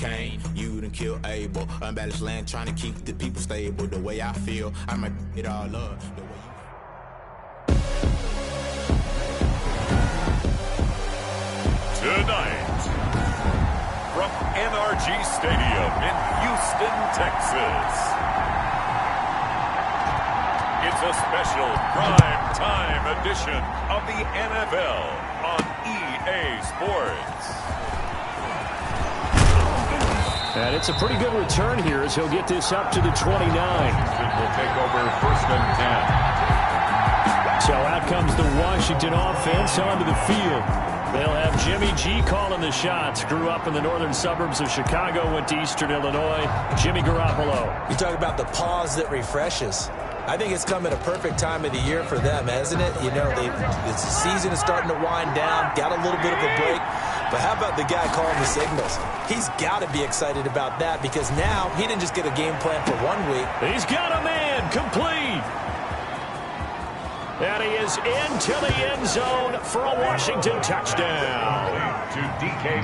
Cain, you done kill Abel. Unbalanced land trying to keep the people stable. The way I feel, I might it all up. The way Tonight, from NRG Stadium in Houston, Texas, it's a special prime time edition of the NFL on EA Sports. And it's a pretty good return here as he'll get this up to the 29. Houston will take over 1st and 10. So out comes the Washington offense onto the field. They'll have Jimmy G calling the shots. Grew up in the northern suburbs of Chicago, went to Eastern Illinois. Jimmy Garoppolo. You talk about the pause that refreshes. I think it's come at a perfect time of the year for them, hasn't it? You know, the season is starting to wind down, got a little bit of a break. But how about the guy calling the signals? He's got to be excited about that because now he didn't just get a game plan for 1 week. He's got a man complete. And he is into the end zone for a Washington touchdown. To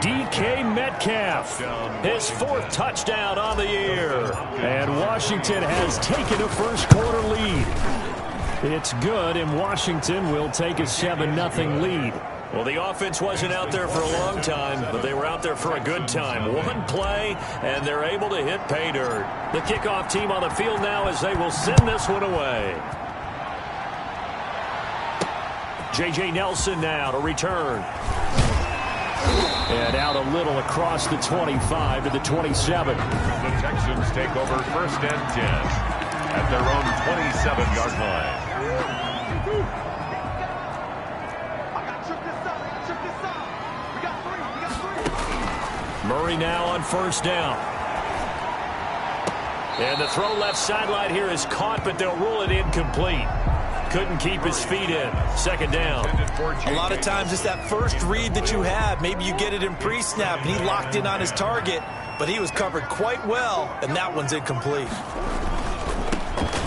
DK Metcalf, his 4th touchdown on the year. And Washington has taken a first quarter lead. It's good, and Washington will take a 7-0 lead. Well, the offense wasn't out there for a long time, but they were out there for a good time. One play, and they're able to hit pay dirt. The kickoff team on the field now as they will send this one away. J.J. Nelson now to return. And out a little across the 25 to the 27. The Texans take over 1st and 10 at their own 27-yard line. Murray now on 1st down. And the throw left sideline here is caught, but they'll rule it incomplete. Couldn't keep his feet in. 2nd down. A lot of times it's that first read that you have. Maybe you get it in pre-snap, and he locked in on his target, but he was covered quite well, and that one's incomplete.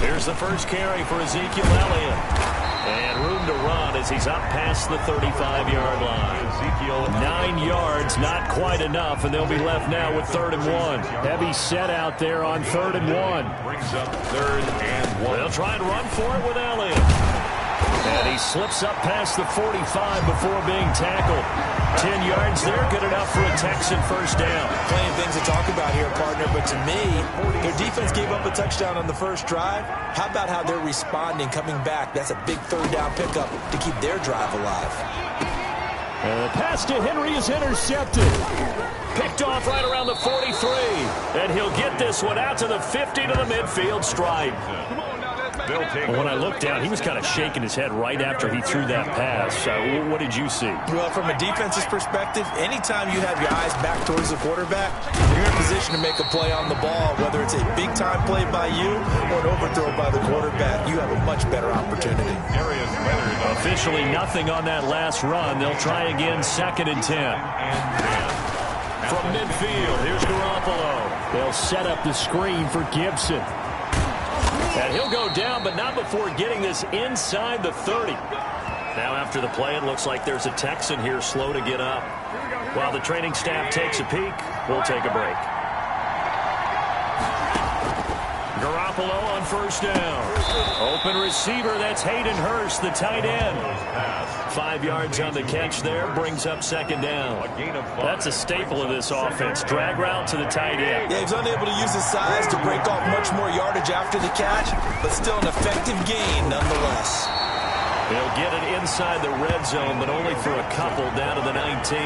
Here's the first carry for Ezekiel Elliott. And room to run as he's up past the 35-yard line. Ezekiel 9 yards, not quite enough, and they'll be left now with 3rd and 1. Heavy set out there on 3rd and 1. Brings up 3rd and 1. They'll try and run for it with Elliott. And he slips up past the 45 before being tackled. 10 yards there, good enough for a Texan first down. Plenty of things to talk about here, partner, but to me, their defense gave up a touchdown on the first drive. How about how they're responding, coming back? That's a big 3rd down pickup to keep their drive alive. And the pass to Henry is intercepted. Picked off right around the 43. And he'll get this one out to the 50 to the midfield stripe. When I looked down, he was kind of shaking his head right after he threw that pass. What did you see? Well, from a defense's perspective, anytime you have your eyes back towards the quarterback, you're in position to make a play on the ball, whether it's a big-time play by you or an overthrow by the quarterback. You have a much better opportunity. Officially nothing on that last run. They'll try again, 2nd and 10. From midfield, here's Garoppolo. They'll set up the screen for Gibson. And he'll go down, but not before getting this inside the 30. Now after the play, it looks like there's a Texan here slow to get up. While the training staff takes a peek, we'll take a break. Garoppolo on 1st down. Open receiver, that's Hayden Hurst, the tight end. 5 yards on the catch there, brings up 2nd down. That's a staple of this offense. Drag route to the tight end. Yeah, he's unable to use his size to break off much more yardage after the catch, but still an effective gain nonetheless. They'll get it inside the red zone, but only for a couple down to the 19.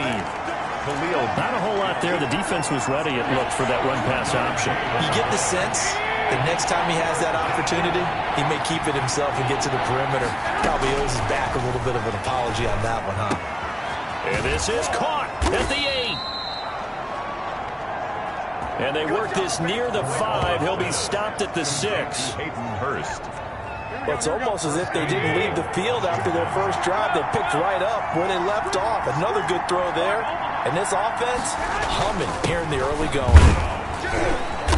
Khalil, not a whole lot there. The defense was ready, it looked, for that run-pass option. You get the sense the next time he has that opportunity, he may keep it himself and get to the perimeter. Probably owes his back a little bit of an apology on that one, huh? And this is caught at the 8. And they work this near the 5. He'll be stopped at the 6. Hayden Hurst. It's almost as if they didn't leave the field after their first drive. They picked right up where they left off. Another good throw there. And this offense, humming here in the early going.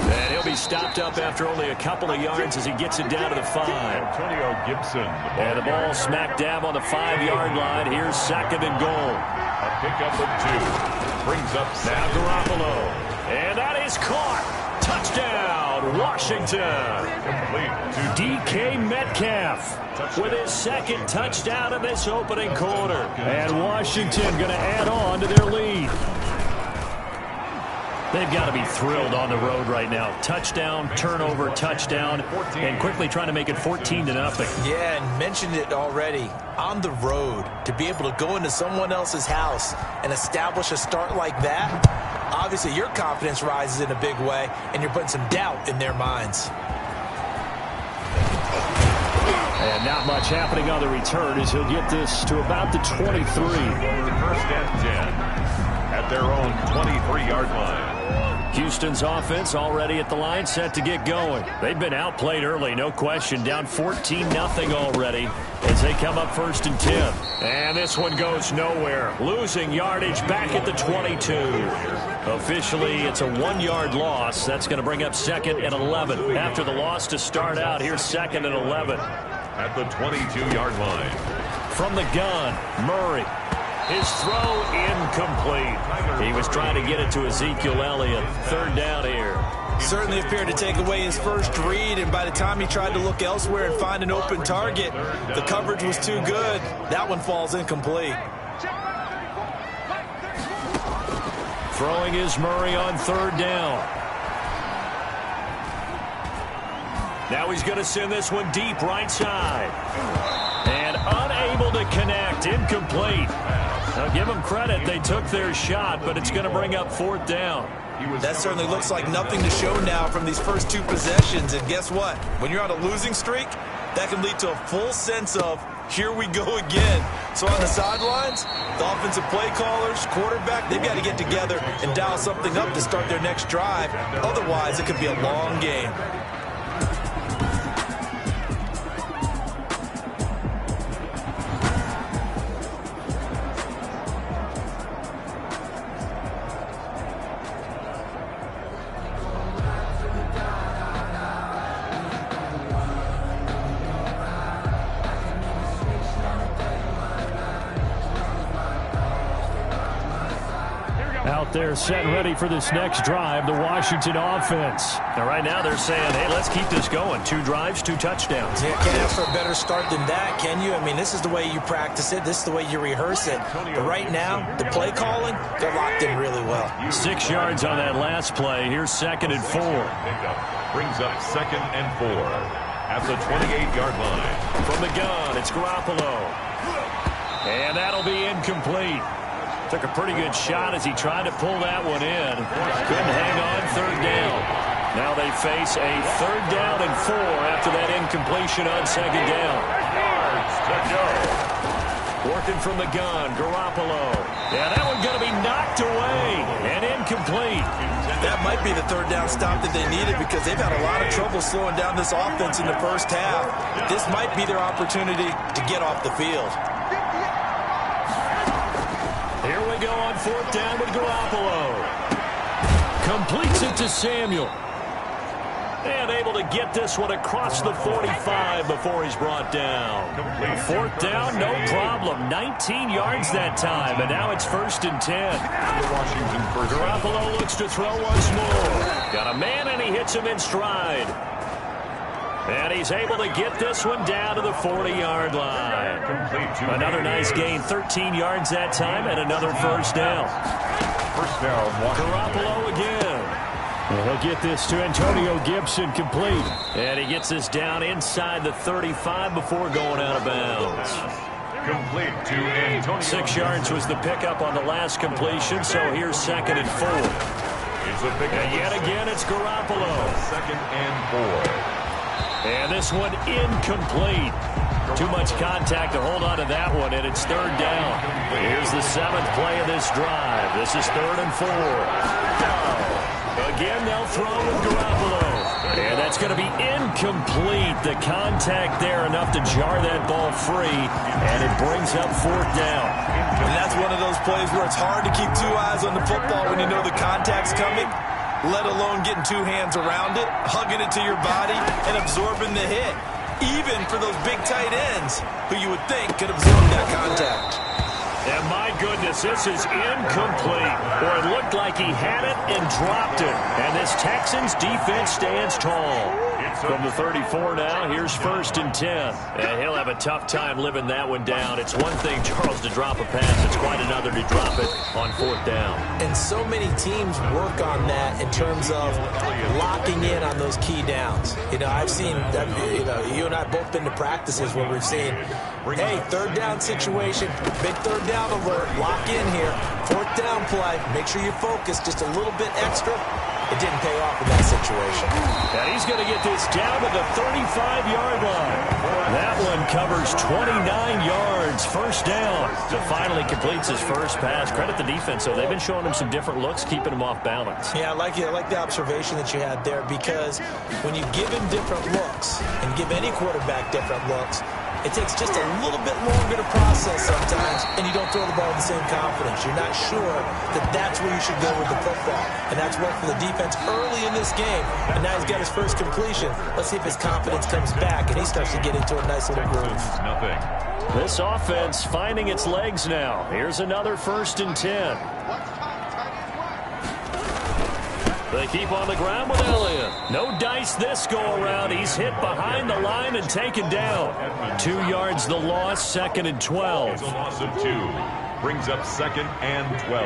And he'll be stopped up after only a couple of yards as he gets it down to the 5. Antonio Gibson. And the ball smack dab on the 5-yard line. Here's 2nd and goal. A pickup of 2. Brings up now Garoppolo. And that is caught. Touchdown, Washington. DK Metcalf with his second touchdown in this opening quarter. And Washington going to add on to their lead. They've got to be thrilled on the road right now. Touchdown, turnover, touchdown, and quickly trying to make it 14-0. Yeah, and mentioned it already. On the road, to be able to go into someone else's house and establish a start like that, obviously your confidence rises in a big way, and you're putting some doubt in their minds. And not much happening on the return as he'll get this to about the 23. First and 10 at their own 23-yard line. Houston's offense already at the line, set to get going. They've been outplayed early, no question. Down 14-0 already as they come up first and 10. And this one goes nowhere. Losing yardage back at the 22. Officially, it's a 1-yard loss. That's going to bring up 2nd and 11. After the loss to start out, here's 2nd and 11. At the 22-yard line. From the gun, Murray. His throw incomplete. He was trying to get it to Ezekiel Elliott. 3rd down here. Certainly appeared to take away his first read, and by the time he tried to look elsewhere and find an open target, the coverage was too good. That one falls incomplete. Throwing is Murray on 3rd down. Now he's going to send this one deep right side. And unable to connect. Incomplete. Now give them credit. They took their shot, but it's going to bring up 4th down. That certainly looks like nothing to show now from these first 2 possessions. And guess what? When you're on a losing streak, that can lead to a full sense of, here we go again. So on the sidelines, the offensive play callers, quarterback, they've got to get together and dial something up to start their next drive. Otherwise, it could be a long game. Out there set and ready for this next drive, the Washington offense. Now right now they're saying, hey, let's keep this going. 2 drives, 2 touchdowns. Yeah, can't ask for a better start than that, can you? I mean, this is the way you practice it. This is the way you rehearse it. But right now, the play calling, they're locked in really well. 6 yards on that last play. Here's 2nd and 4. Brings up 2nd and 4 at the 28-yard line. From the gun, it's Garoppolo. And that'll be incomplete. Took a pretty good shot as he tried to pull that one in. Couldn't hang on. 3rd down. Now they face a 3rd down and 4 after that incompletion on 2nd down. Yards to go. Working from the gun, Garoppolo. Yeah, that one going to be knocked away and incomplete. That might be the 3rd down stop that they needed because they've had a lot of trouble slowing down this offense in the first half. This might be their opportunity to get off the field. Here we go on 4th down with Garoppolo. Completes it to Samuel. And able to get this one across the 45 before he's brought down. 4th down, no problem. 19 yards that time, and now it's 1st and 10. Garoppolo looks to throw once more. Got a man, and he hits him in stride. And he's able to get this one down to the 40-yard line. Another nice gain, 13 yards that time, and another 1st down. First down, Garoppolo again. And he'll get this to Antonio Gibson complete. And he gets this down inside the 35 before going out of bounds. Complete to Antonio. 6 yards was the pickup on the last completion, so here's 2nd and 4. And yet again, it's Garoppolo. 2nd and 4. And this one incomplete. Too much contact to hold on to that one, and it's 3rd down. Here's the 7th play of this drive. This is 3rd and 4. Again, they'll throw with Garoppolo. And that's going to be incomplete. The contact there enough to jar that ball free, and it brings up 4th down. And that's one of those plays where it's hard to keep 2 eyes on the football when you know the contact's coming, let alone getting 2 hands around it, hugging it to your body, and absorbing the hit. Even for those big tight ends who you would think could absorb that contact. And my goodness, this is incomplete. Or it looked like he had it and dropped it. And this Texans defense stands tall. From the 34 now, here's 1st and 10. And he'll have a tough time living that one down. It's one thing, Charles, to drop a pass. It's quite another to drop it on 4th down. And so many teams work on that in terms of locking in on those key downs. You know, I've seen, you and I both been to practices where we've seen, hey, 3rd down situation, big 3rd down alert, lock in here. 4th down play, make sure you focus just a little bit extra. It didn't pay off in that situation. And he's going to get this down to the 35-yard line. That one covers 29 yards. 1st down. So finally completes his first pass. Credit the defense, though. They've been showing him some different looks, keeping him off balance. Yeah, I like the observation that you had there, because when you give him different looks and give any quarterback different looks, it takes just a little bit longer to process sometimes, and you don't throw the ball with the same confidence. You're not sure that that's where you should go with the football. And that's worked for the defense early in this game. And now he's got his first completion. Let's see if his confidence comes back and he starts to get into a nice little groove. This offense finding its legs now. Here's another 1st and 10. They keep on the ground with Elliott. No dice this go-around. He's hit behind the line and taken down. 2 yards the loss, 2nd and 12. It's a loss of 2. Brings up 2nd and 12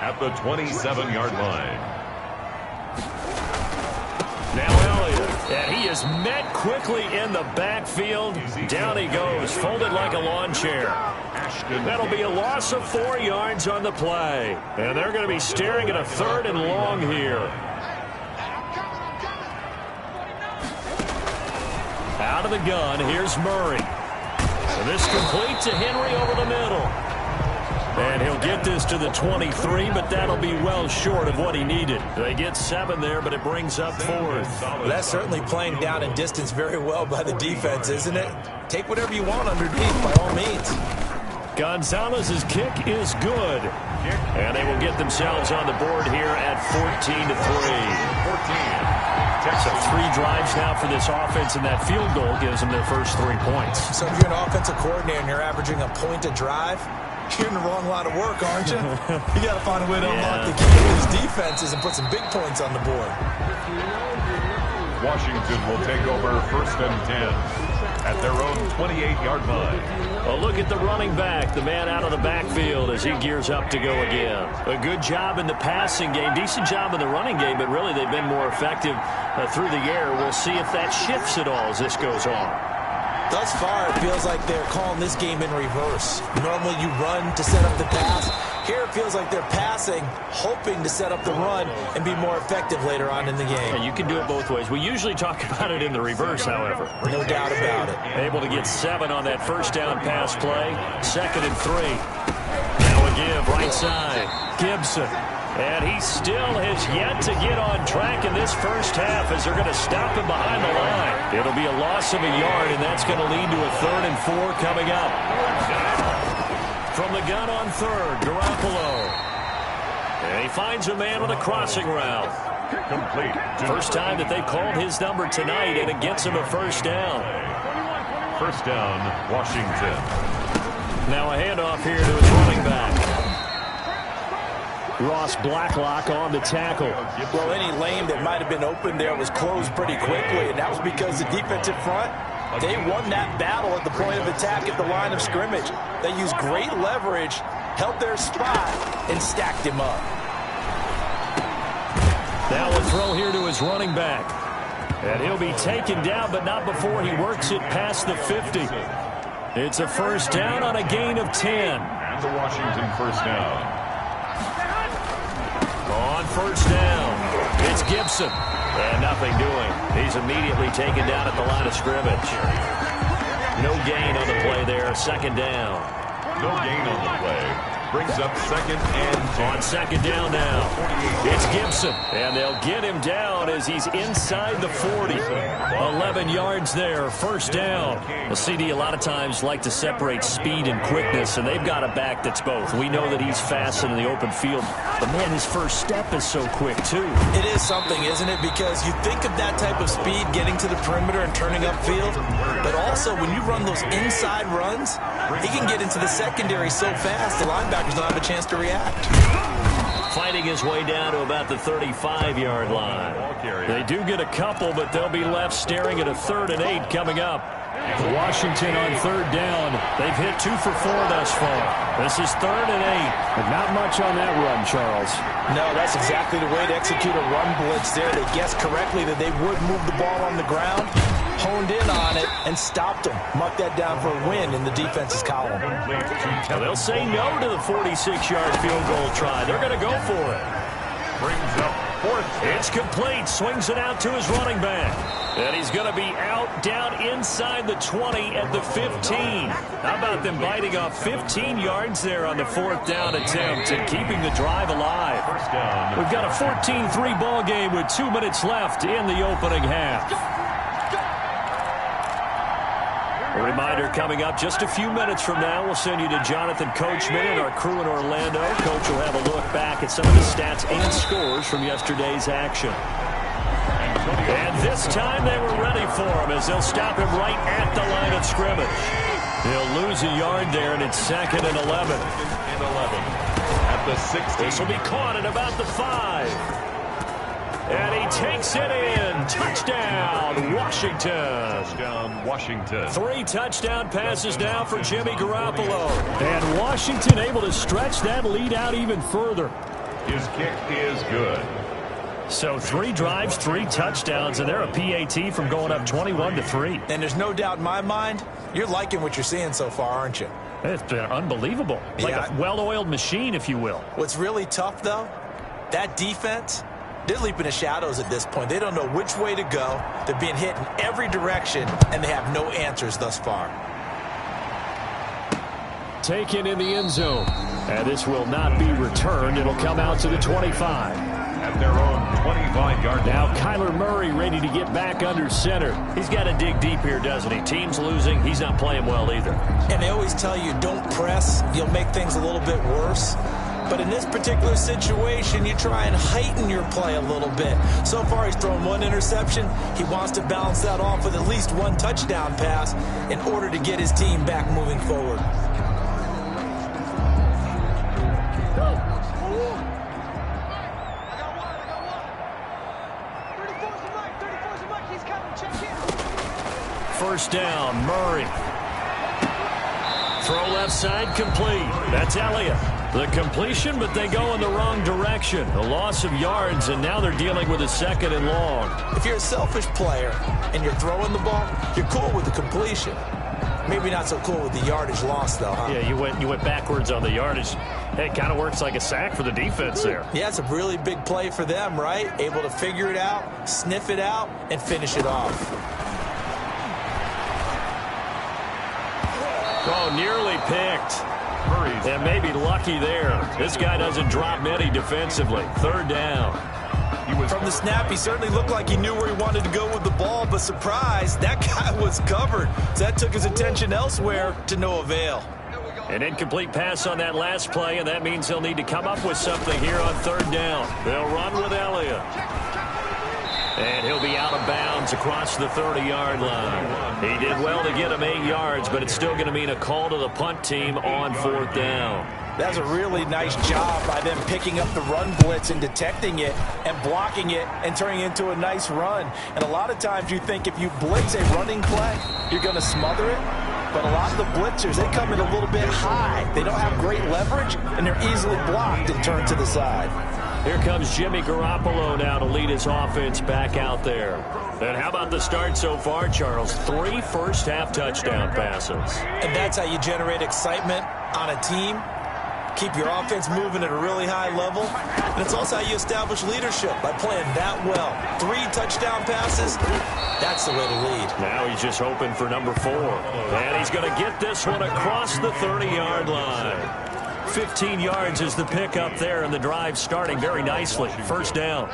at the 27-yard line. Now Elliott, and he is met quickly in the backfield. Down he goes, folded like a lawn chair. That'll be a loss of 4 yards on the play. And they're going to be staring at a 3rd and long here. Out of the gun, here's Murray. And this complete to Henry over the middle. And he'll get this to the 23, but that'll be well short of what he needed. They get 7 there, but it brings up 4th. Well, that's certainly playing down in distance very well by the defense, isn't it? Take whatever you want underneath, by all means. Gonzalez's kick is good. And they will get themselves on the board here at 14-3. 14. So 3 drives now for this offense, and that field goal gives them their first 3 points. So if you're an offensive coordinator and you're averaging a point a drive, you're in the wrong line of work, aren't you? You got to find a way to unlock the key to these defenses and put some big points on the board. Washington will take over 1st and 10 at their own 28-yard line. Well, look at the running back, the man out of the backfield as he gears up to go again. A good job in the passing game, decent job in the running game, but really they've been more effective through the air. We'll see if that shifts at all as this goes on. Thus far, it feels like they're calling this game in reverse. Normally you run to set up the pass. Here it feels like they're passing, hoping to set up the run and be more effective later on in the game. Yeah, you can do it both ways. We usually talk about it in the reverse, however. No doubt about it. Able to get 7 on that 1st down pass play. 2nd and 3. Now a give, right side. Gibson. And he still has yet to get on track in this first half as they're going to stop him behind the line. It'll be a loss of a yard, and that's going to lead to a 3rd and 4 coming up. From the gun on 3rd, Garoppolo. And he finds a man on a crossing route. Complete. First time that they've called his number tonight, and it gets him a 1st down. 1st down, Washington. Now a handoff here to his running back. Ross Blacklock on the tackle. Well, any lane that might have been open there was closed pretty quickly, and that was because the defensive front, they won that battle at the point of attack at the line of scrimmage. They used great leverage, held their spot, and stacked him up. Now a throw here to his running back. And he'll be taken down, but not before he works it past the 50. It's a 1st down on a gain of 10. And the Washington 1st down. On 1st down, it's Gibson. And nothing doing. He's immediately taken down at the line of scrimmage. No gain on the play there. 2nd down. No gain on the play. Brings up 2nd and 10. On 2nd down now, it's Gibson. And they'll get him down as he's inside the 40. 11 yards there, 1st down. The CD a lot of times like to separate speed and quickness, and they've got a back that's both. We know that he's fast in the open field, but man, his first step is so quick too. It is something, isn't it? Because you think of that type of speed getting to the perimeter and turning upfield, but also when you run those inside runs, he can get into the secondary so fast, the linebacker linebackers don't have a chance to react. Fighting his way down to about the 35-yard line. They do get a couple, but they'll be left staring at a 3rd and 8 coming up. Washington on 3rd down. They've hit 2 for 4 thus far. This is 3rd and 8. But not much on that run, Charles. No, that's exactly the way to execute a run blitz there. They guessed correctly that they would move the ball on the ground, honed in on it, and stopped them. Mark that down for a win in the defense's column. Well, they'll say no to the 46-yard field goal try. They're going to go for it. Brings up 4th. It's complete. Swings it out to his running back. And he's going to be out down inside the 20 at the 15. How about them biting off 15 yards there on the 4th down attempt and keeping the drive alive? First down. We've got a 14-3 ball game with 2 minutes left in the opening half. A reminder coming up just a few minutes from now. We'll send you to Jonathan Coachman and our crew in Orlando. Coach will have a look back at some of the stats and scores from yesterday's action. And this time they were ready for him as they'll stop him right at the line of scrimmage. He'll lose a yard there, and it's 2nd and 11. At the 16. This will be caught at about the 5. And he takes it in. Touchdown, Washington. Touchdown, Washington. 3 touchdown passes now for Jimmy Garoppolo. And Washington able to stretch that lead out even further. His kick is good. So 3 drives, 3 touchdowns, and they're a PAT from going up 21-3. And there's no doubt in my mind, you're liking what you're seeing so far, aren't you? It's been unbelievable. Like a well-oiled machine, if you will. What's really tough, though, that defense, they're leaping the shadows at this point. They don't know which way to go. They're being hit in every direction, and they have no answers thus far. Taken in the end zone. And this will not be returned. It'll come out to the 25. At their own 25-yard line. Now Kyler Murray ready to get back under center. He's got to dig deep here, doesn't he? Team's losing. He's not playing well either. And they always tell you, don't press. You'll make things a little bit worse. But in this particular situation, you try and heighten your play a little bit. So far, he's thrown 1 interception. He wants to balance that off with at least 1 touchdown pass in order to get his team back moving forward. First down, Murray. Throw left side, complete. That's Elliott. The completion, but they go in the wrong direction. A loss of yards, and now they're dealing with a 2nd and long. If you're a selfish player and you're throwing the ball, you're cool with the completion. Maybe not so cool with the yardage loss, though, huh? Yeah, you went backwards on the yardage. Hey, it kind of works like a sack for the defense there. Yeah, it's a really big play for them, right? Able to figure it out, sniff it out, and finish it off. Oh, nearly picked. And maybe lucky there. This guy doesn't drop many defensively. 3rd down. From the snap, he certainly looked like he knew where he wanted to go with the ball, but surprise, that guy was covered. So that took his attention elsewhere to no avail. An incomplete pass on that last play, and that means he'll need to come up with something here on 3rd down. They'll run with Elliott. And he'll be out of bounds across the 30-yard line. He did well to get him 8 yards, but it's still going to mean a call to the punt team on 4th down. That's a really nice job by them picking up the run blitz and detecting it and blocking it and turning it into a nice run. And a lot of times you think if you blitz a running play, you're going to smother it. But a lot of the blitzers, they come in a little bit high. They don't have great leverage, and they're easily blocked and turned to the side. Here comes Jimmy Garoppolo now to lead his offense back out there. And how about the start so far, Charles? 3 first-half touchdown passes. And that's how you generate excitement on a team. Keep your offense moving at a really high level. And it's also how you establish leadership, by playing that well. 3 touchdown passes, that's the way to lead. Now he's just hoping for number 4. And he's going to get this one across the 30-yard line. 15 yards is the pickup there, and the drive starting very nicely. First down.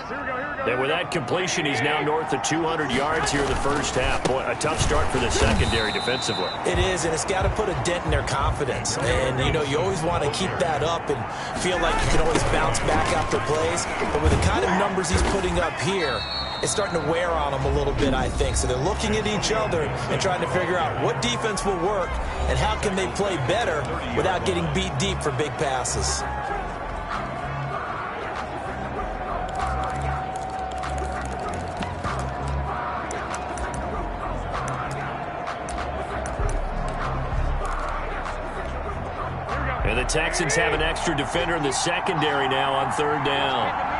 And with that completion, he's now north of 200 yards here in the first half. Boy, a tough start for the secondary defensively. It is, and it's got to put a dent in their confidence. And, you know, you always want to keep that up and feel like you can always bounce back after plays. But with the kind of numbers he's putting up here, is starting to wear on them a little bit, I think. So they're looking at each other and trying to figure out what defense will work and how can they play better without getting beat deep for big passes. And the Texans have an extra defender in the secondary now on third down.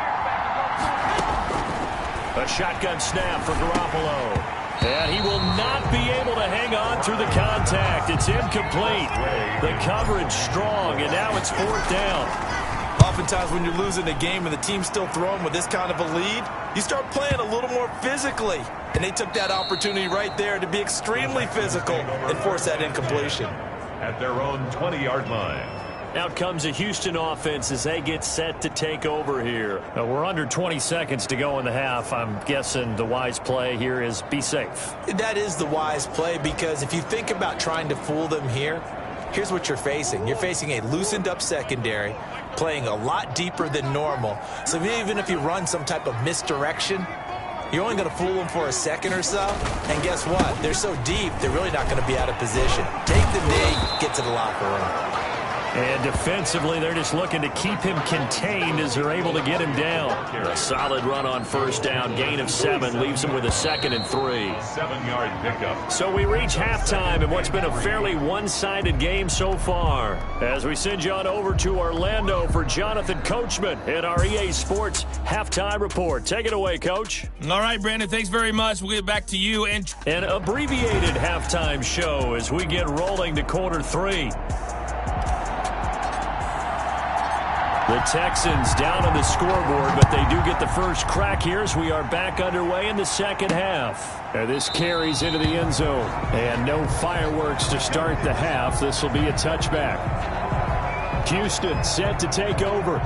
A shotgun snap for Garoppolo. And he will not be able to hang on through the contact. It's incomplete. The coverage strong, and now it's fourth down. Oftentimes when you're losing a game and the team's still throwing with this kind of a lead, you start playing a little more physically. And they took that opportunity right there to be extremely physical and force that incompletion. At their own 20-yard line. Out comes a Houston offense as they get set to take over here. We're under 20 seconds to go in the half. I'm guessing the wise play here is be safe. That is the wise play, because if you think about trying to fool them here, here's what you're facing. You're facing a loosened up secondary, playing a lot deeper than normal. So even if you run some type of misdirection, you're only going to fool them for a second or so. And guess what? They're so deep, they're really not going to be out of position. Take the knee, get to the locker room. And defensively, they're just looking to keep him contained as they're able to get him down. A solid run on first down. Gain of 7 leaves him with a 2nd and 3. 7-yard pickup. So we reach halftime in what's been a fairly one-sided game so far. As we send you on over to Orlando for Jonathan Coachman in our EA Sports Halftime Report. Take it away, Coach. All right, Brandon, thanks very much. We'll get back to you. And an abbreviated halftime show as we get rolling to quarter 3. The Texans down on the scoreboard, but they do get the first crack here as we are back underway in the second half. And this carries into the end zone. And no fireworks to start the half. This will be a touchback. Houston set to take over.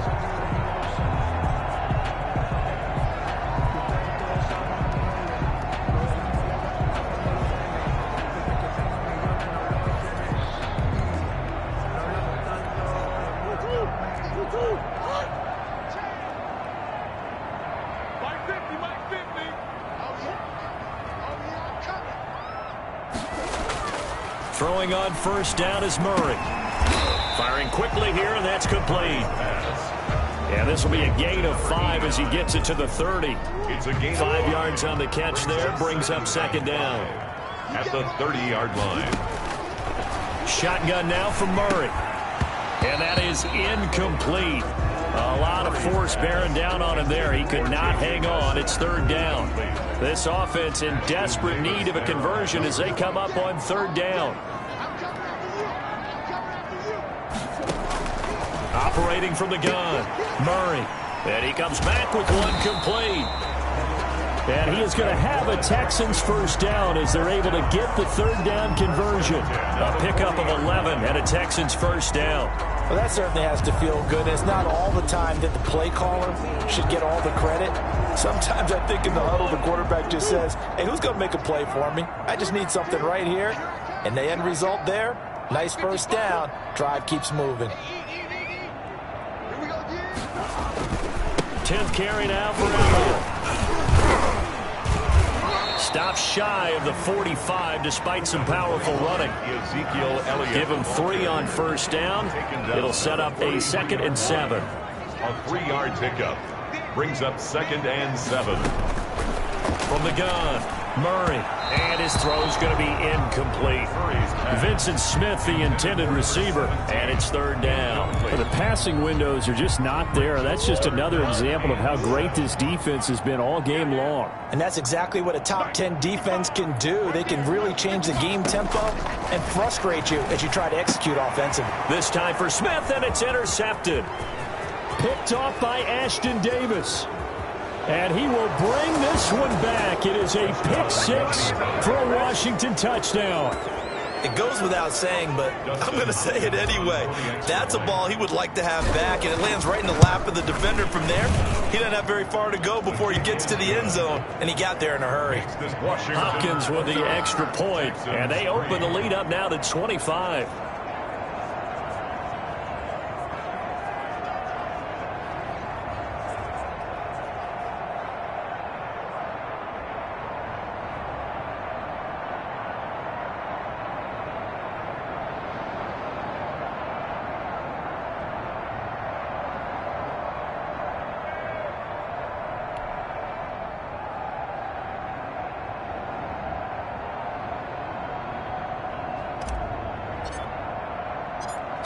Throwing on first down is Murray. Firing quickly here, and that's complete. And this will be a gain of 5 as he gets it to the 30. It's a gain 5 yards on the catch there, brings up second down. At the 30-yard line. Shotgun now for Murray. And that is incomplete. A lot of force bearing down on him there. He could not hang on. It's third down. This offense in desperate need of a conversion as they come up on third down. Operating from the gun, Murray. And he comes back with one complete. And he is going to have a Texans first down as they're able to get the third down conversion. A pickup of 11 and a Texans first down. Well, that certainly has to feel good. It's not all the time that the play caller should get all the credit. Sometimes I think in the huddle, the quarterback just says, hey, who's going to make a play for me? I just need something right here. And the end result there, nice first down. Drive keeps moving. 10th carry now for Elliott. Stops shy of the 45 despite some powerful running. Ezekiel Elliott. Give him 3 on first down. It'll set up a 2nd and 7. A 3-yard pickup. Brings up 2nd and 7. From the gun, Murray. And his throw's going to be incomplete. Vincent Smith, the intended receiver. And it's third down. The passing windows are just not there. That's just another example of how great this defense has been all game long. And that's exactly what a top 10 defense can do. They can really change the game tempo and frustrate you as you try to execute offensively. This time for Smith, and it's intercepted. Picked off by Ashton Davis. And he will bring this one back. It is a pick 6 for a Washington touchdown. It goes without saying, but I'm going to say it anyway. That's a ball he would like to have back, and it lands right in the lap of the defender from there. He doesn't have very far to go before he gets to the end zone, and he got there in a hurry. Hopkins with the extra point, and they open the lead up now to 25.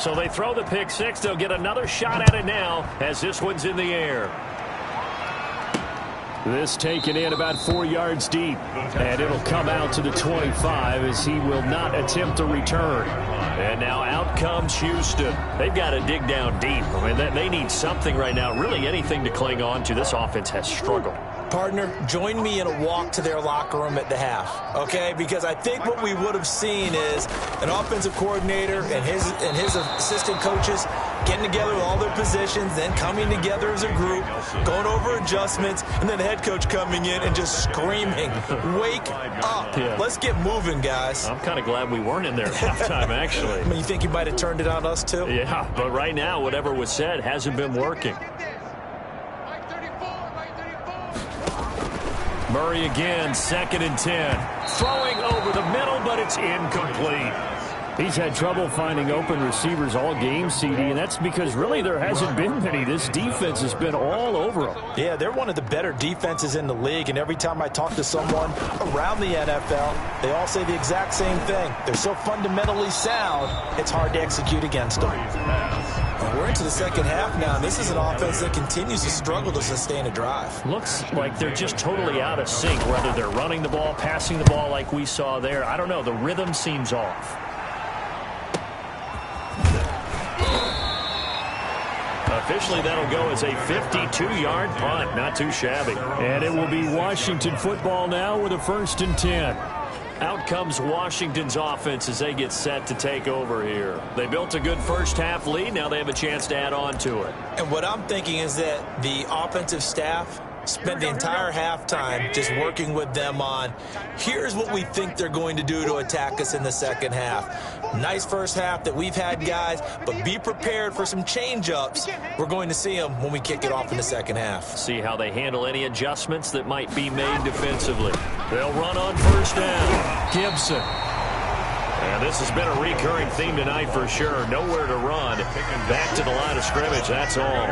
So they throw the pick six. They'll get another shot at it now as this one's in the air. This taken in about 4 yards deep. And it'll come out to the 25 as he will not attempt to return. And now out comes Houston. They've got to dig down deep. I mean, they need something right now, really anything to cling on to. This offense has struggled. Partner, join me in a walk to their locker room at the half, okay? Because I think what we would have seen is an offensive coordinator and his assistant coaches getting together with all their positions, then coming together as a group, going over adjustments, and then the head coach coming in and just screaming, wake up. Yeah. Let's get moving, guys. I'm kind of glad we weren't in there at halftime, actually. I mean, you think he might have turned it on us, too? Yeah, but right now, whatever was said hasn't been working. Murray again, 2nd and 10. Throwing over the middle, but it's incomplete. He's had trouble finding open receivers all game, CD, and that's because really there hasn't been many. This defense has been all over them. Yeah, they're one of the better defenses in the league, and every time I talk to someone around the NFL, they all say the exact same thing. They're so fundamentally sound, it's hard to execute against them. And we're into the second half now, and this is an offense that continues to struggle to sustain a drive. Looks like they're just totally out of sync, whether they're running the ball, passing the ball like we saw there. I don't know. The rhythm seems off. Officially, that'll go as a 52-yard punt. Not too shabby. And it will be Washington football now with a 1st and 10. Out comes Washington's offense as they get set to take over here. They built a good first-half lead. Now they have a chance to add on to it. And what I'm thinking is that the offensive staff spent the entire halftime just working with them on, here's what we think they're going to do to attack us in the second half. Nice first half that we've had, guys, but be prepared for some change-ups. We're going to see them when we kick it off in the second half. See how they handle any adjustments that might be made defensively. They'll run on 1st down. Gibson. And this has been a recurring theme tonight for sure. Nowhere to run. Back to the line of scrimmage, that's all.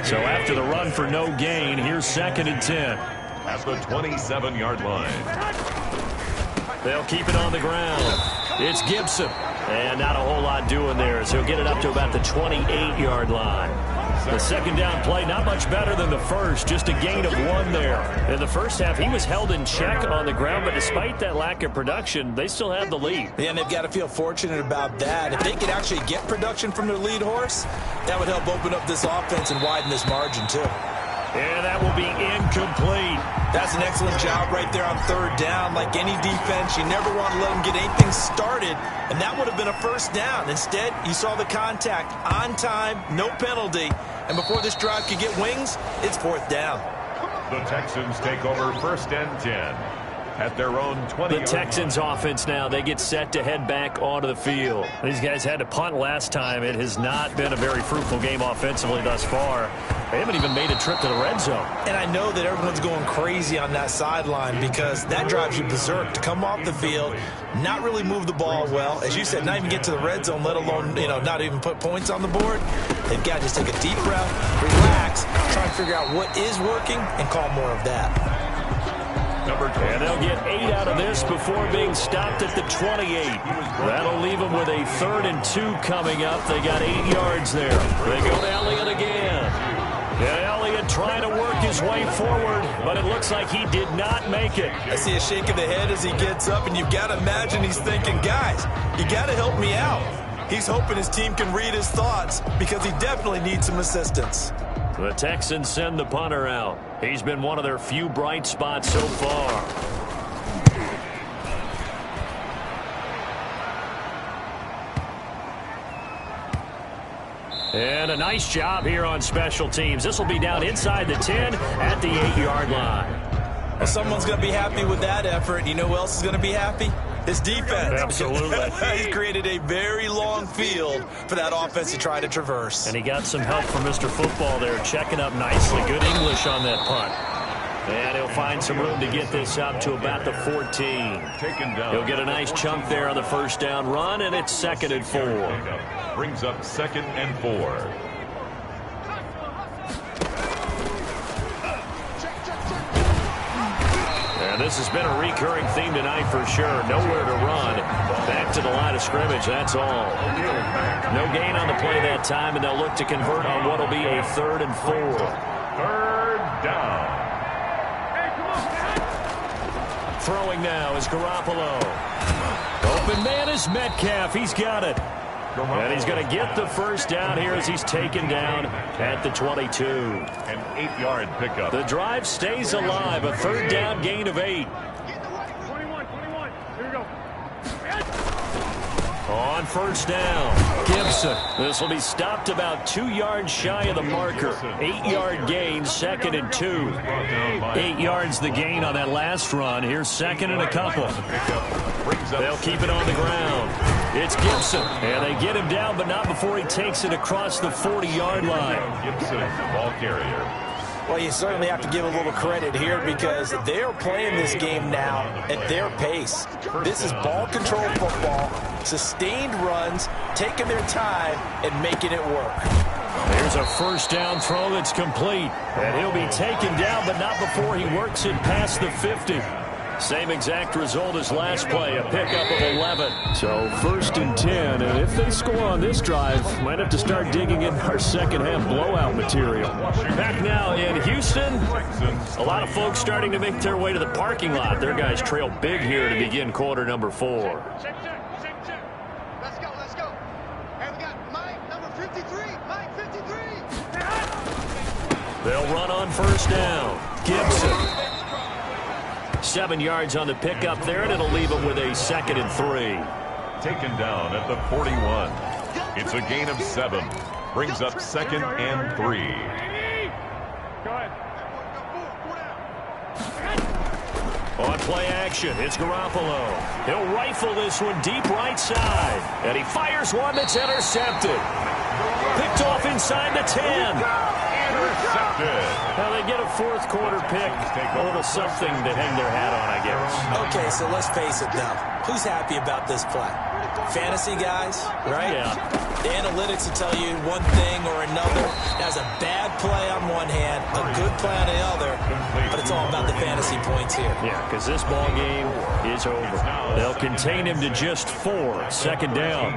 So after the run for no gain, here's 2nd and 10. At the 27-yard line. They'll keep it on the ground. It's Gibson. And not a whole lot doing there, so he'll get it up to about the 28-yard line. The second down play, not much better than the first, just a gain of 1 there. In the first half, he was held in check on the ground, but despite that lack of production, they still have the lead. Yeah, and they've got to feel fortunate about that. If they could actually get production from their lead horse, that would help open up this offense and widen this margin, too. And that will be incomplete. That's an excellent job right there on 3rd down. Like any defense, you never want to let them get anything started, and that would have been a 1st down. Instead, you saw the contact on time, no penalty, and before this drive could get wings, it's 4th down. The Texans take over 1st and 10 at their own 20. The Texans offense now, they get set to head back onto the field. These guys had to punt last time. It has not been a very fruitful game offensively thus far. They haven't even made a trip to the red zone. And I know that everyone's going crazy on that sideline because that drives you berserk to come off the field, not really move the ball well. As you said, not even get to the red zone, let alone, not even put points on the board. They've got to just take a deep breath, relax, try and figure out what is working and call more of that. And they'll get 8 out of this before being stopped at the 28. That'll leave them with a 3rd and 2 coming up. They got 8 yards there. They go to Elliott again. And Elliott trying to work his way forward, but it looks like he did not make it. I see a shake of the head as he gets up, and you've got to imagine he's thinking, guys, you got to help me out. He's hoping his team can read his thoughts because he definitely needs some assistance. The Texans send the punter out. He's been one of their few bright spots so far. And a nice job here on special teams. This will be down inside the 10 at the 8-yard line. Well, someone's going to be happy with that effort. You know who else is going to be happy? His defense. Absolutely. He's created a very long field for that offense to try to traverse. And he got some help from Mr. Football there, checking up nicely. Good English on that punt. And he'll find some room to get this up to about the 14. He'll get a nice chunk there on the 1st down run, and it's 2nd and 4. Brings up 2nd and 4. And this has been a recurring theme tonight for sure. Nowhere to run. Back to the line of scrimmage, that's all. No gain on the play that time, and they'll look to convert on what will be a 3rd and 4. 3rd down. Throwing now is Garoppolo. Open man is Metcalf. He's got it. And he's going to get the first down here as he's taken down at the 22. An 8-yard pickup. The drive stays alive. A 3rd down gain of 8. 21. Here we go. On 1st down, Gibson. This will be stopped about 2 yards shy of the marker. 8-yard gain, 2nd and 2. 8 yards the gain on that last run. Here's 2nd and a couple. They'll keep it on the ground. It's Gibson, and they get him down, but not before he takes it across the 40-yard line. Gibson, ball carrier. Well, you certainly have to give a little credit here because they're playing this game now at their pace. This is ball control football, sustained runs, taking their time and making it work. There's a 1st down throw that's complete, and he'll be taken down, but not before he works it past the 50. Same exact result as last play, a pickup of 11. So 1st and 10, and if they score on this drive, might have to start digging in our second-half blowout material. Back now in Houston, a lot of folks starting to make their way to the parking lot. Their guys trail big here to begin quarter number 4. Let's go. And we got Mike, number 53. Mike, 53. They'll run on 1st down. Gibson. 7 yards on the pickup there, and it'll leave them with a 2nd and 3. Taken down at the 41. It's a gain of 7. Brings up 2nd and 3. Go ahead. On play action, it's Garoppolo. He'll rifle this one deep right side, and he fires one that's intercepted. Picked off inside the 10. Intercepted. Now they get a 4th quarter pick. A little something to hang their hat on, I guess. Okay, so let's face it now. Who's happy about this play? Fantasy guys, right? Yeah. The analytics will tell you one thing or another. That's a bad play on one hand, a good play on the other, but it's all about the fantasy points here. Yeah, because this ball game is over. They'll contain him to just 4. 2nd down.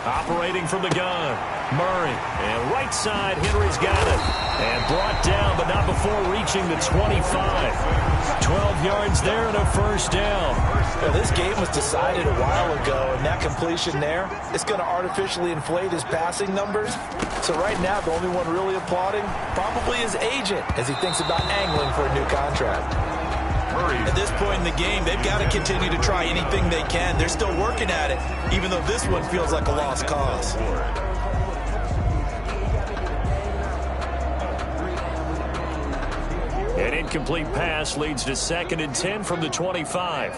Operating from the gun, Murray. And right side, Henry's got it. And brought down, but not before reaching the 25. 12 yards there and a 1st down. Well, this game was decided a while ago, and that completion there, it's going to artificially inflate his passing numbers. So right now, the only one really applauding probably his agent as he thinks about angling for a new contract. At this point in the game, they've got to continue to try anything they can. They're still working at it, even though this one feels like a lost cause. An incomplete pass leads to 2nd and 10 from the 25.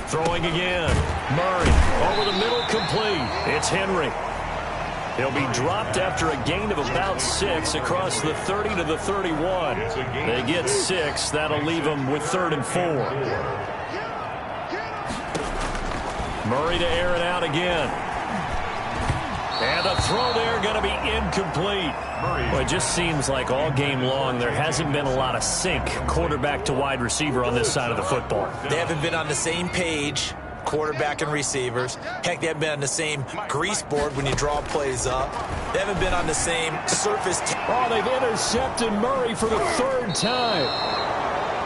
Throwing again. Murray over the middle, complete. It's Henry. He'll be dropped after a gain of about 6 across the 30 to the 31. They get 6. That'll leave them with 3rd and 4. Murray to air it out again. And the throw there going to be incomplete. Well, it just seems like all game long there hasn't been a lot of sync quarterback to wide receiver on this side of the football. They haven't been on the same page, quarterback and receivers. Heck, they haven't been on the same grease board when you draw plays up. They haven't been on the same surface. Oh, they've intercepted Murray for the 3rd time.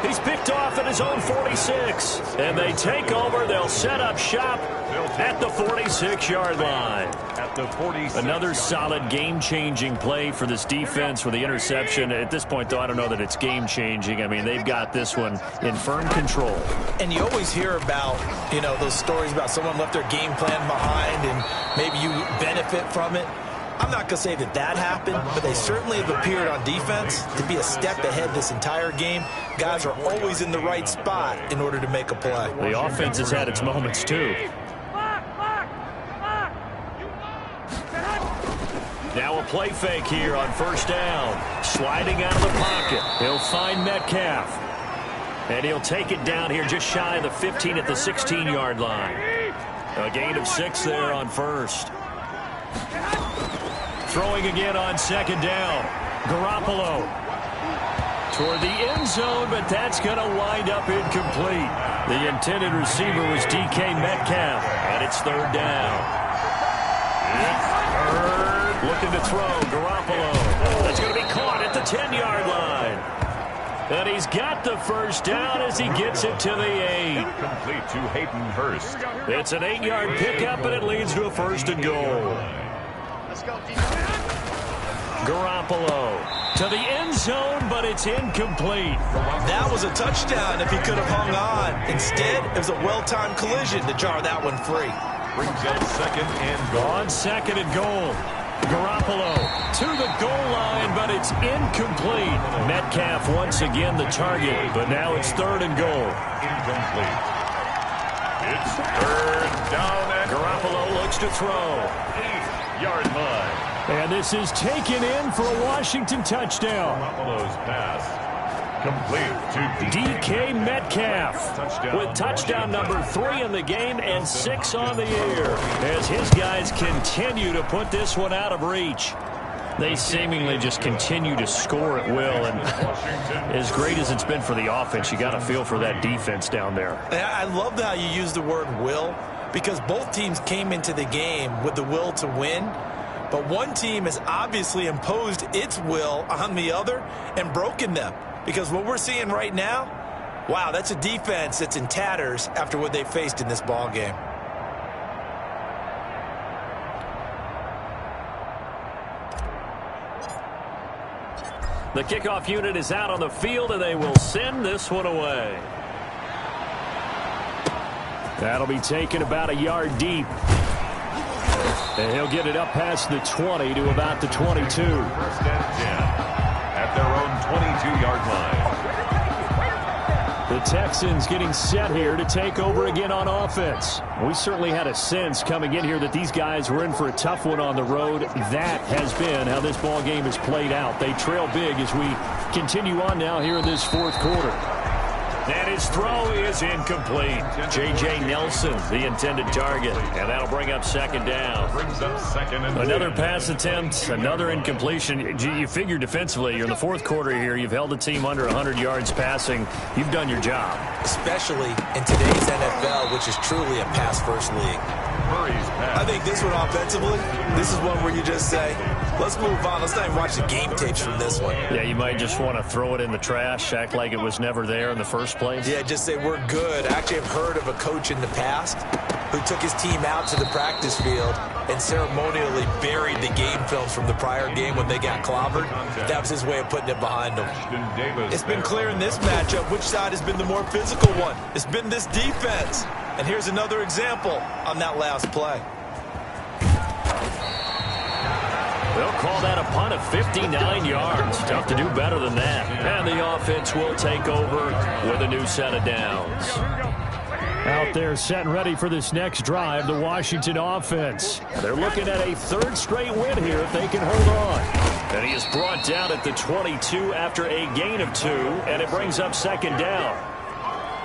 He's picked off at his own 46. And they take over. They'll set up shop at the 46-yard line. At the 46. Another solid game-changing play for this defense with the interception. At this point, though, I don't know that it's game-changing. I mean, they've got this one in firm control. And you always hear about, you know, those stories about someone left their game plan behind and maybe you benefit from it. I'm not going to say that that happened, but they certainly have appeared on defense to be a step ahead this entire game. Guys are always in the right spot in order to make a play. The offense has had its moments, too. Now a play fake here on 1st down. Sliding out of the pocket. He'll find Metcalf. And he'll take it down here just shy of the 15 at the 16-yard line. A gain of 6 there on 1st. Throwing again on second down. Garoppolo toward the end zone, but that's going to wind up incomplete. The intended receiver was DK Metcalf, and it's third down. Looking to throw. Garoppolo. That's going to be caught at the 10-yard line. And he's got the first down as he gets it to the 8. Complete to Hayden Hurst. It's an 8-yard pickup, and it leads to a first and goal. Let's go, defense. Garoppolo to the end zone, but it's incomplete. That was a touchdown if he could have hung on. Instead, it was a well-timed collision to jar that one free. Brings up second and goal. On second and goal. Garoppolo to the goal line, but it's incomplete. Metcalf once again the target, but now it's third and goal. Incomplete. It's third down and Garoppolo looks to throw. 8-yard line. And this is taken in for a Washington touchdown. Garoppolo's pass complete to DK Metcalf with touchdown number 3 in the game and 6 on the year as his guys continue to put this one out of reach. They seemingly just continue to score at will, and as great as it's been for the offense, you got to feel for that defense down there. I love how you use the word will, because both teams came into the game with the will to win, but one team has obviously imposed its will on the other and broken them. Because what we're seeing right now, wow, that's a defense that's in tatters after what they faced in this ball game. The kickoff unit is out on the field, and they will send this one away. That'll be taken about a yard deep. And he'll get it up past the 20 to about the 22. first and 10 at their own 22-yard line. The Texans getting set here to take over again on offense. We certainly had a sense coming in here that these guys were in for a tough one on the road. That has been how this ball game has played out. They trail big as we continue on now here in this fourth quarter. And his throw is incomplete. J.J. Nelson, the intended target. And that'll bring up second down. Brings up second and Another pass attempt, another incompletion. You figure defensively, you're in the fourth quarter here. You've held the team under 100 yards passing. You've done your job. Especially in today's NFL, which is truly a pass-first league. Murray's pass. I think this one offensively, this is one where you just say, let's move on. Let's not even watch the game tapes from this one. Yeah, you might just want to throw it in the trash, act like it was never there in the first place. Yeah, just say we're good. I actually have heard of a coach in the past who took his team out to the practice field and ceremonially buried the game films from the prior game when they got clobbered. That was his way of putting it behind them. It's been clear in this matchup which side has been the more physical one. It's been this defense. And here's another example on that last play. They'll call that a punt of 59 yards. Tough to do better than that. And the offense will take over with a new set of downs. Out there set and ready for this next drive, the Washington offense. They're looking at a third straight win here if they can hold on. And he is brought down at the 22 after a gain of 2, and it brings up second down.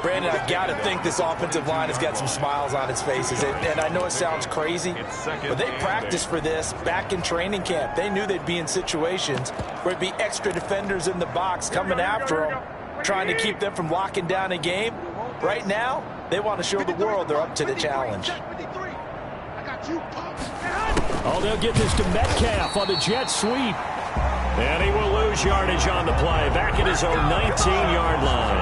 Brandon, I got to think this offensive line has got some smiles on its faces. And I know it sounds crazy, but they practiced for this back in training camp. They knew they'd be in situations where it'd be extra defenders in the box coming after them, trying to keep them from locking down a game. Right now, they want to show the world they're up to the challenge. Oh, they'll get this to Metcalf on the jet sweep. And he will lose yardage on the play, back at his own 19-yard line.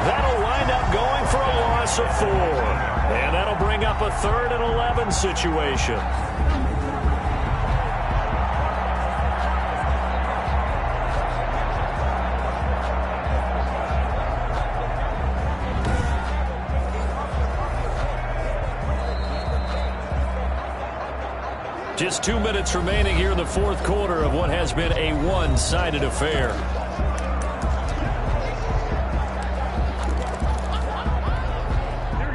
That'll wind up going for a loss of 4. And that'll bring up a 3rd and 11 situation. Just 2 minutes remaining here in the fourth quarter of what has been a one-sided affair.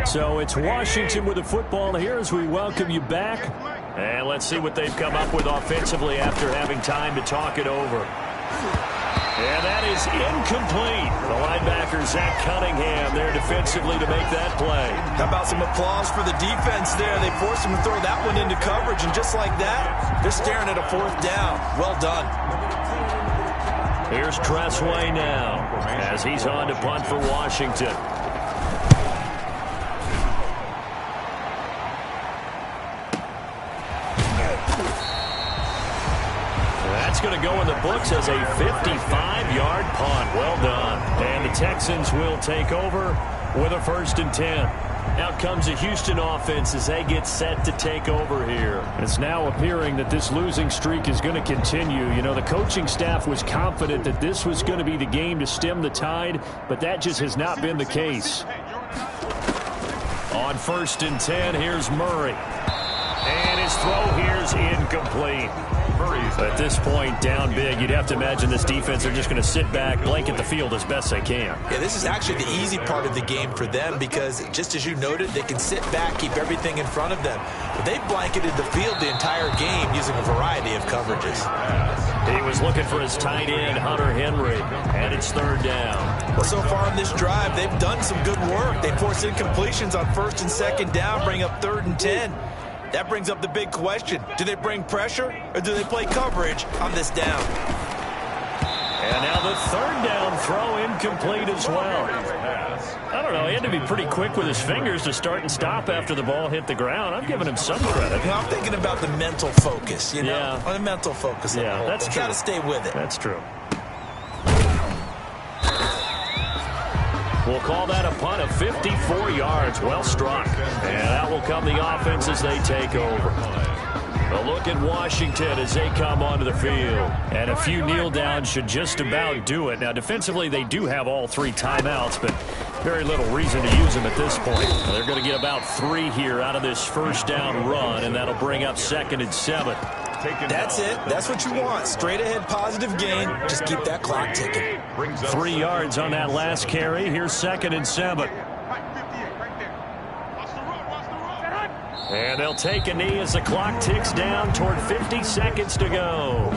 So it's Washington with the football here as we welcome you back. And let's see what they've come up with offensively after having time to talk it over. And that is incomplete. The linebacker, Zach Cunningham, there defensively to make that play. How about some applause for the defense there? They forced him to throw that one into coverage, and just like that, they're staring at a 4th down. Well done. Here's Tressway now as he's on to punt for Washington. That's going to go in the books as a 55-yard punt. Well done. And the Texans will take over with a 1st and 10. Out comes the Houston offense as they get set to take over here. It's now appearing that this losing streak is going to continue. You know, the coaching staff was confident that this was going to be the game to stem the tide, but that just has not been the case. On 1st and 10, here's Murray. And his throw here's incomplete. At this point, down big, you'd have to imagine this defense are just going to sit back, blanket the field as best they can. Yeah, this is actually the easy part of the game for them because, just as you noted, they can sit back, keep everything in front of them. But they blanketed the field the entire game using a variety of coverages. He was looking for his tight end, Hunter Henry, and it's 3rd down. Well, so far in this drive, they've done some good work. They forced incompletions on 1st and 2nd down, bring up 3rd and 10. That brings up the big question. Do they bring pressure or do they play coverage on this down? And now the 3rd down throw incomplete as well. I don't know. He had to be pretty quick with his fingers to start and stop after the ball hit the ground. I'm giving him some credit. You know, I'm thinking about the mental focus, you know? Yeah. On the mental focus. Yeah, that's true. You got to stay with it. That's true. We'll call that a punt of 54 yards. Well struck. And that will come the offense as they take over. A look at Washington as they come onto the field. And a few kneel downs should just about do it. Now, defensively, they do have all 3 timeouts, but very little reason to use them at this point. They're going to get about 3 here out of this 1st down run, and that'll bring up 2nd and 7. That's it. That's what you want. Straight ahead positive gain. Just keep that clock ticking. 3 yards on that last carry. Here's 2nd and 7. And they'll take a knee as the clock ticks down toward 50 seconds to go.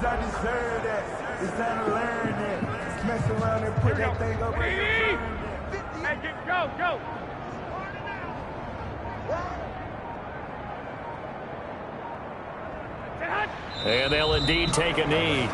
I deserve that. It's time to learn that. Mess around and put that thing up. Hey, go. And they'll indeed take a knee.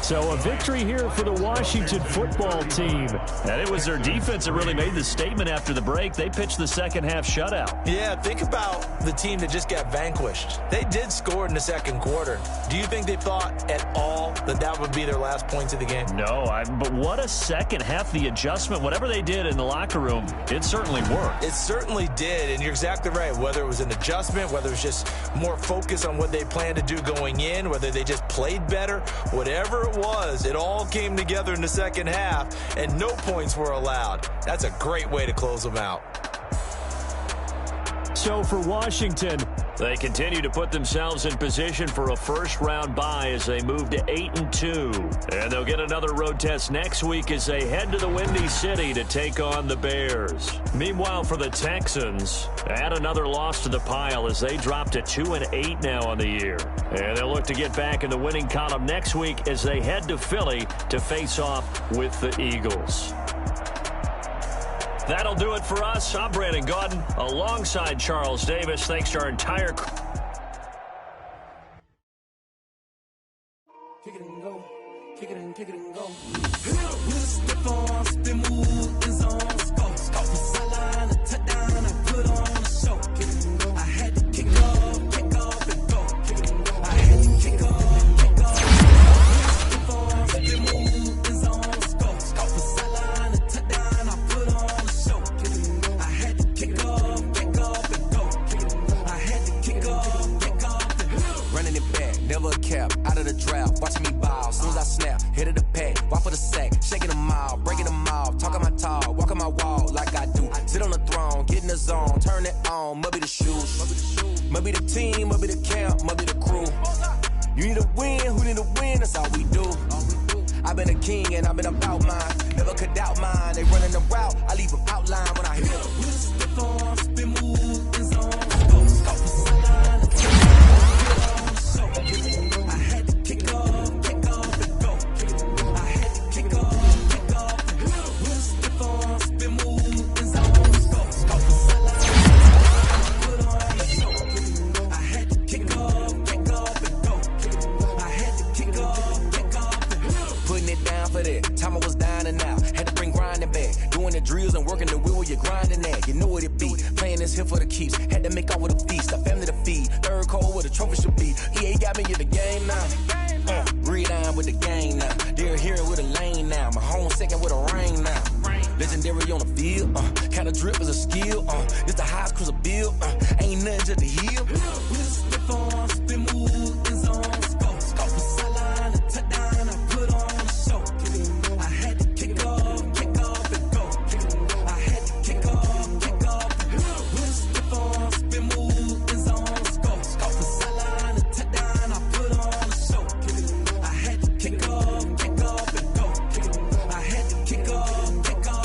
So a victory here for the Washington football team. And it was their defense that really made the statement after the break. They pitched the 2nd half shutout. Yeah, think about the team that just got vanquished. They did score in the 2nd quarter. Do you think they thought at all that that would be their last points of the game? No, but what a 2nd half. The adjustment, whatever they did in the locker room, it certainly worked. It certainly did, and you're exactly right. Whether it was an adjustment, whether it was just more focus on what they planned to do going in, whether they just played better, whatever it was, it all came together in the 2nd half, and no points were allowed. That's a great way to close them out. So for Washington, they continue to put themselves in position for a 1st-round bye as they move to 8-2. And they'll get another road test next week as they head to the Windy City to take on the Bears. Meanwhile, for the Texans, add another loss to the pile as they drop to 2-8 now on the year. And they'll look to get back in the winning column next week as they head to Philly to face off with the Eagles. That'll do it for us. I'm Brandon Gaudin alongside Charles Davis. Thanks to our entire crew. Kick it and go. Kick it and go. With the form, spin move, is on scope. Sideline, a touchdown, I put on a show. Kick it and go. I had to kick off and go. Kick it and go. I had to kick off. With the form, spin move, is on scope. Sideline, a touchdown, I put on a show. Kick it and go. I had to kick off and go. Kick it and go. I had to kick off. my wall like I do. Sit on the throne, get in the zone, turn it on. Must be the shoes, must be the team, must be the camp, must be the crew. You need a win, who need a win? That's all we do. I've been a king and I've been about mine. Never could doubt mine. They running the route, I leave them outline when I hit them. Stiff on, spin move, in zone. I had to kick off and go. I had to kick off and go. With a stiff on, spin move, in zone. Put on the show. I had to kick off and go. I had to kick off and go. Putting it down for that. Time I was down and out. Had to bring grinding back. Doing the drills and working the wheel where you're grinding at. You know what it be. Playing this here for the keeps. Had to make out with a feast. A family to feed. Third cold where the trophy should be. EA got me in the game now. Breed on with the game now. They're here with a lane now. My home second with a ring now. Legendary on the field. Kinda drip is a skill. It's the highest cruiser bill. Ain't nothing just to heal. With a stiff on, spin move, in zone. From sideline to touchdown, I put on the show. I had to kick off and go. I had to kick off and go. With a stiff on, spin move, in zone. From sideline to touchdown, I put on the show. I had to kick off and go. I had to kick off and go.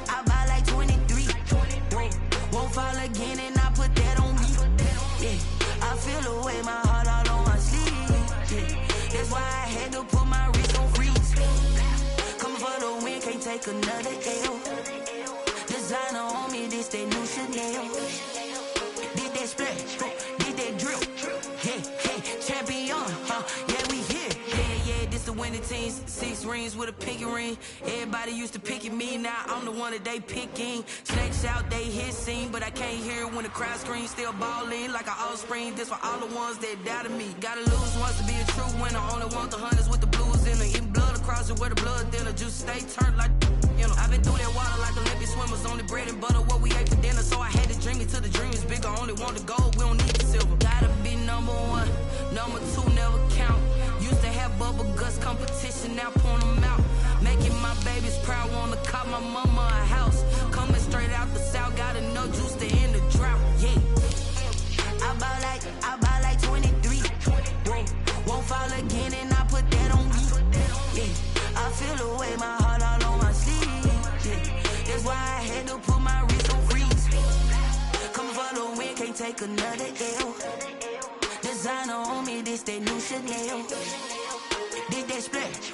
I buy like 23. Won't fall again and I put that on me. Yeah, I feel away my heart all on my sleeve. Yeah, that's why I had to put my wrist on freeze. Coming for the win, can't take another L. Designer on me, this that new Chanel. Did that splash, did that drip. Yeah, champion, yeah, we here. Yeah, this the winning team. 6 rings with a pinky ring. Everybody used to picking me, now I'm the one that they picking. Snakes out, they hit scene, but I can't hear it when the crowd screams. Still ballin' like an offspring. This for all the ones that doubted me. Gotta lose once to be a true winner. Only want the hunters with the blues in the eating blood across it where the blood thinner. Juice stay turned like, you know. I've been through that water like Olympic swimmers. Only bread and butter, what we ate for dinner. So I had to dream it till the dream is bigger. Only want the gold, we don't need the silver. Gotta be number 1, number 2 never count. Used to have bubble guts competition, now point them out. Making my babies proud, wanna call my mama a house. Coming straight out the south, gotta know juice to end the drought. Yeah, I buy like 23. Won't fall again and I put that on me. Yeah, I feel away my heart all on my sleeve. Yeah, that's why I had to put my wrist on freeze. Coming for the win, can't take another L. Designer on me, this that new Chanel. Did that splash,